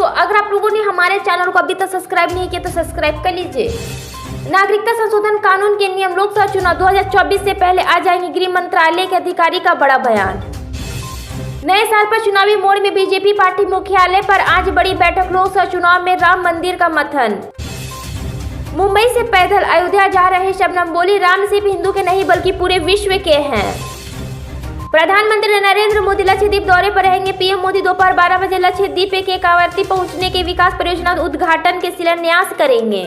दोस्तों, अगर आप लोगों ने हमारे चैनल को अभी तक सब्सक्राइब नहीं किया तो सब्सक्राइब कर लीजिए। नागरिकता संशोधन कानून के नियम लोकसभा चुनाव 2024 से पहले आ जाएंगे, गृह मंत्रालय के अधिकारी का बड़ा बयान। नए साल पर चुनावी मोड़ में बीजेपी पार्टी मुख्यालय पर आज बड़ी बैठक, लोकसभा चुनाव में राम मंदिर का मंथन। मुंबई से पैदल अयोध्या जा रहे शबनम बोली, राम सिर्फ हिंदू के नहीं बल्कि पूरे विश्व के हैं। प्रधानमंत्री नरेंद्र मोदी लक्षद्वीप दौरे पर रहेंगे। पीएम मोदी दोपहर 12 बजे लक्षद्वीप के कावरती पहुंचने के विकास परियोजना उद्घाटन के शिलान्यास करेंगे।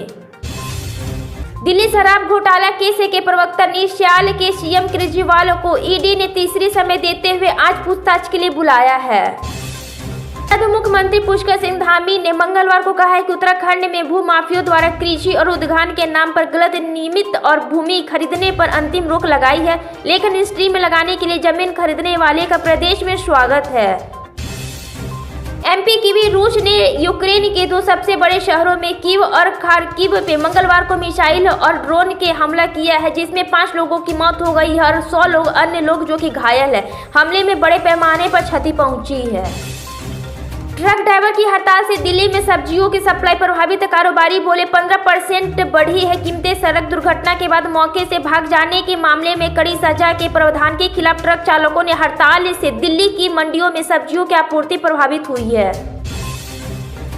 दिल्ली शराब घोटाला केस के प्रवक्ता निशाल के सीएम केजरीवाल को ईडी ने तीसरी समय देते हुए आज पूछताछ के लिए बुलाया है। मुख्यमंत्री पुष्कर सिंह धामी ने मंगलवार को कहा है कि उत्तराखंड में भू माफियों द्वारा कृषि और उद्यान के नाम पर गलत नियमित और भूमि खरीदने पर अंतिम रोक लगाई है, लेकिन इंडस्ट्री में लगाने के लिए जमीन खरीदने वाले का प्रदेश में स्वागत है। एमपी कीवी रूस ने यूक्रेन के दो सबसे बड़े शहरों में कीव और खार्किव पे मंगलवार को मिसाइल और ड्रोन के हमला किया है, जिसमें 5 लोगों की मौत हो गई है और 100 लोग अन्य लोग जो कि घायल है। हमले में बड़े पैमाने पर क्षति पहुंची है। ट्रक ड्राइवर की हड़ताल से दिल्ली में सब्जियों की सप्लाई प्रभावित, कारोबारी बोले 15% बढ़ी है कीमतें। सड़क दुर्घटना के बाद मौके से भाग जाने के मामले में कड़ी सजा के प्रावधान के खिलाफ ट्रक चालकों ने हड़ताल से दिल्ली की मंडियों में सब्जियों की आपूर्ति प्रभावित हुई है।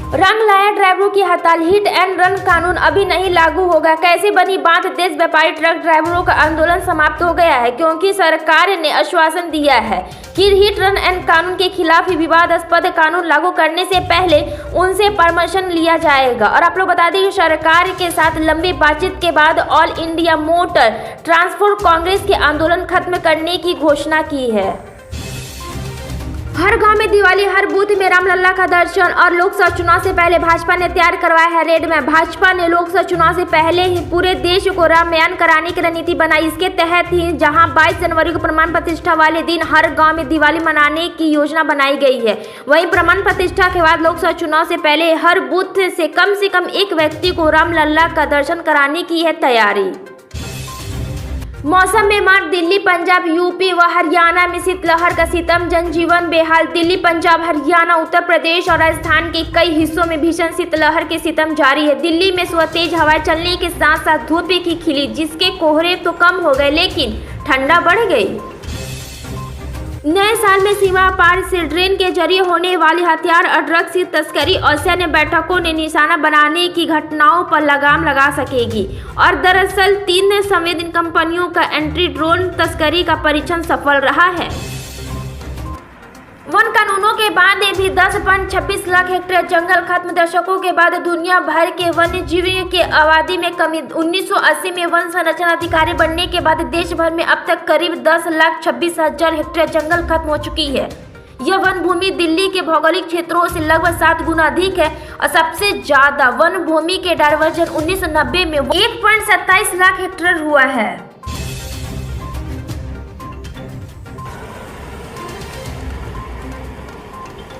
रंग लाया ड्राइवरों की हड़ताल, हिट एंड रन कानून अभी नहीं लागू होगा, कैसे बनी बात। देश व्यापारी ट्रक ड्राइवरों का आंदोलन समाप्त हो गया है, क्योंकि सरकार ने आश्वासन दिया है कि हिट रन एंड कानून के खिलाफ विवादास्पद कानून लागू करने से पहले उनसे परमिशन लिया जाएगा। और आप लोग बता दें कि सरकार के साथ लंबी बातचीत के बाद all India motor transport Congress के आंदोलन खत्म करने की घोषणा की है। हर गांव में दिवाली, हर बूथ में रामलला का दर्शन। और लोकसभा चुनाव से पहले भाजपा ने तैयार करवाया है रेड मैप। भाजपा ने लोकसभा चुनाव से पहले ही पूरे देश को रामायण कराने की रणनीति बनाई। इसके तहत ही जहां 22 जनवरी को प्रमाण प्रतिष्ठा वाले दिन हर गांव में दिवाली मनाने की योजना बनाई गई है, वहीं प्रमाण प्रतिष्ठा के बाद लोकसभा चुनाव से पहले हर बूथ से कम एक व्यक्ति को रामलला का दर्शन कराने की है तैयारी। मौसम में मार, दिल्ली, पंजाब, यूपी व हरियाणा में शीतलहर का सितम, जनजीवन बेहाल। दिल्ली, पंजाब, हरियाणा, उत्तर प्रदेश और राजस्थान के कई हिस्सों में भीषण शीतलहर के सितम जारी है। दिल्ली में सुबह तेज हवाएं चलने के साथ साथ धूप की खिली, जिसके कोहरे तो कम हो गए लेकिन ठंडा बढ़ गई। नए साल में सीमा पार से ट्रेन के जरिए होने वाली हथियार और ड्रग्स की तस्करी और सैन्य बैठकों ने निशाना बनाने की घटनाओं पर लगाम लगा सकेगी। और दरअसल 3 संवेदन कंपनियों का एंटी ड्रोन तस्करी का परीक्षण सफल रहा है। वन कानूनों के बाद भी 10.26 लाख हेक्टेयर जंगल खत्म। दशकों के बाद दुनिया भर के वन्य जीवों के आबादी में कमी। 1980 में वन संरक्षण अधिकारी बनने के बाद देश भर में अब तक करीब 10,26,000 हेक्टेयर जंगल खत्म हो चुकी है। यह वन भूमि दिल्ली के भौगोलिक क्षेत्रों से लगभग 7 गुना अधिक है और सबसे ज्यादा वन भूमि के डायवर्जन 1990 में 1.27 लाख हेक्टेयर हुआ है।